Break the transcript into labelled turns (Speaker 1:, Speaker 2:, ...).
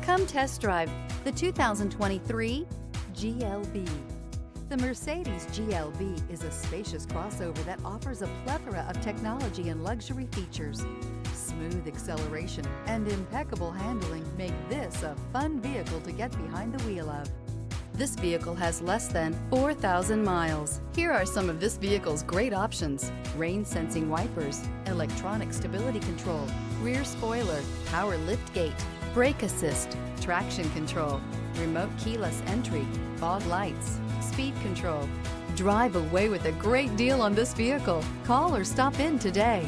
Speaker 1: Come test drive the 2023 GLB. The Mercedes GLB is a spacious crossover that offers a plethora of technology and luxury features. Smooth acceleration and impeccable handling make this a fun vehicle to get behind the wheel of. This vehicle has less than 4,000 miles. Here are some of this vehicle's great options: rain-sensing wipers, electronic stability control, rear spoiler, power liftgate, brake assist, traction control, remote keyless entry, fog lights, speed control. Drive away with a great deal on this vehicle. Call or stop in today.